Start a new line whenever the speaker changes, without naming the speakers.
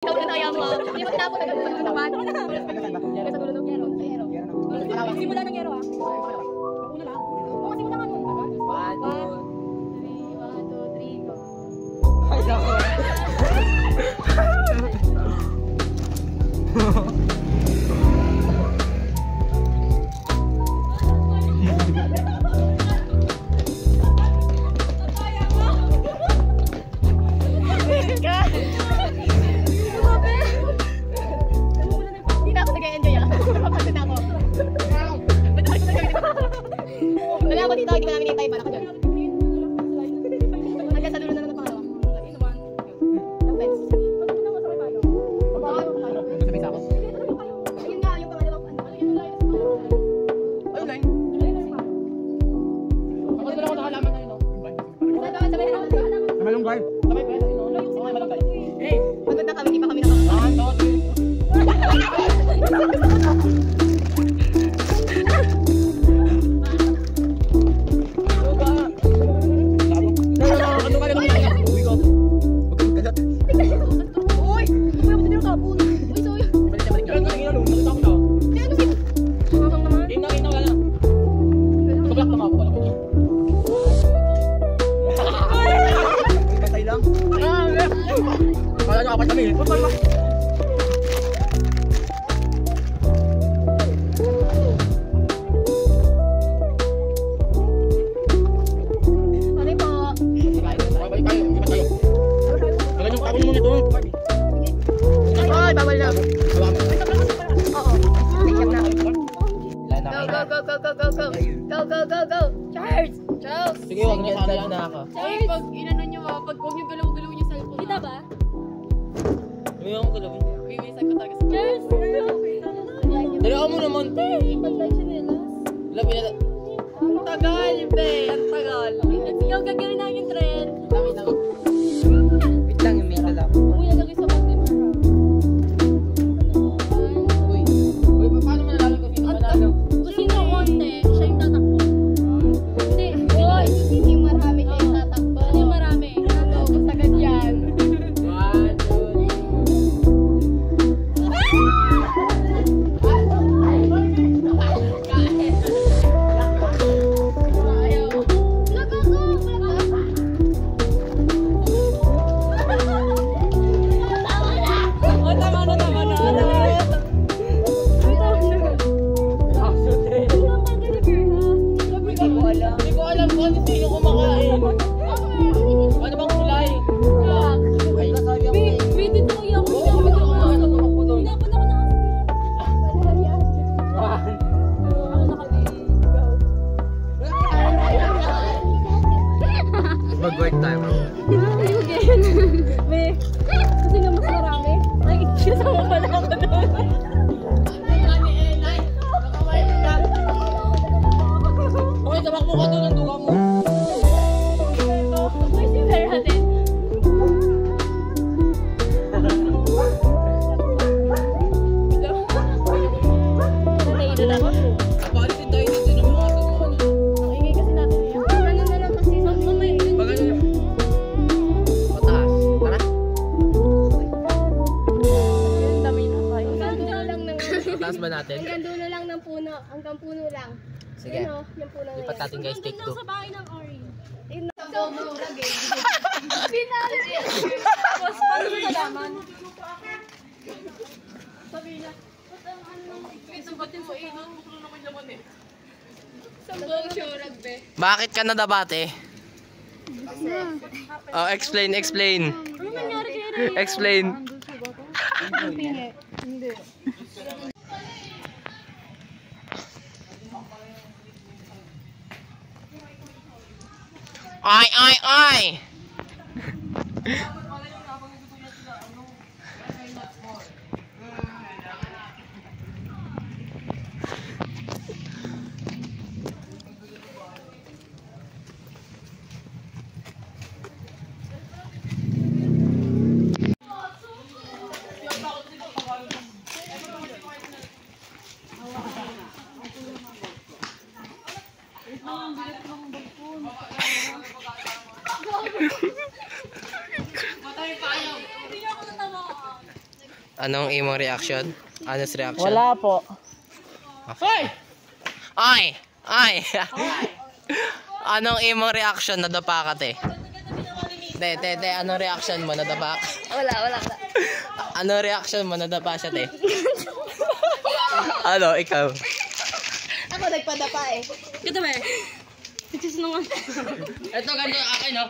Ikaw na tayo mo. Hindi mo tinapos agad sa tapat. Sa dulo ng yero. Simula ng yero ah. Una lang. Oo, simula nga nun. 1, 2, 3, go. Ay, nako. Wala ako dito, hindi ko namin hintay para ka dyan. Hanggang sa dulo na ng pangalawa. Ang fence. Sabay sa ako? Ayun nga, yung pangalawa. Ano yung line? Ayun line? Ako din ako nakalaman na yun. Sabay na ako.
Malunggay.
Sabay pa yun. Oo nga, malunggay. Eh, pagod na kami, hindi pa kami nakakalaman. Go! Charles!
Sige, huwag na sana na ako.
Charles! Pag inano nyo pag huwag nyo galaw-galaw yung cellphone. Kita ba?
Hindi ako galawin.
Iwisan ko talaga sa Charles!
Dali ako mo naman.
Pag-like siya nila.
Labi na.
Ang tagal, be! Ang tagal. Sige, gagawin na yung trend.
Wait lang, yung may kalap.
Uy, nalagay sa konti mo.
Uy, paano mo nalaman kung sino manalo?
Kung sino konti, siya yung tatakbo. Hindi marami siya yung tatakbo. Hindi marami. Ano, basta ganyan.
1, 2, 3. Hindi ko alam kung ano sino kumakain. Ano bang kulay?
Wait, ito ko yung
Oo, hindi ko kumakain. Tumakbo doon. Mag-work time.
Kasi nga mas marami. Nag-excuse ako pala ako doon.
Okay, tumakbo ka doon ang duga mo.
Ay, si Vera natin.
Palitin tayo dito ng mga asal mo.
Ang ingay kasi natin yun. Ano na lang kasi.
Pag ano yun? Mataas. Tara.
Ang dami na kayo. Hanggang dulo lang ng
Mataas ba natin?
hanggang dulo lang ng puno. Hanggang puno lang.
Sige.
Yun o, yung puno na
Lipat natin guys, take 2.
sa bahay ng Ori. So, murag eh. Pinali niya. Tapos, paano mo nalaman? Sabi niya, ba't yung painon? Mukha naman naman eh. Sambong syurag be.
Bakit ka nadabate? Oh, explain.
Ano nangyari kay Ray?
Explain.
Hindi.
Ay!
Matay pa ayaw. Hindi ako natawa.
Anong imong reaction? Honest reaction?
Wala po.
Okay. Ay! Ay! Anong imong reaction? Nadapa ka, te? Te, anong reaction mo? Nadapa ka?
Wala.
Anong reaction mo? Nadapa siya, te? Ano, ikaw?
Ako nagpadapa eh. Kita ba eh? Nagsisinungan.
Ito, ganito akin, no?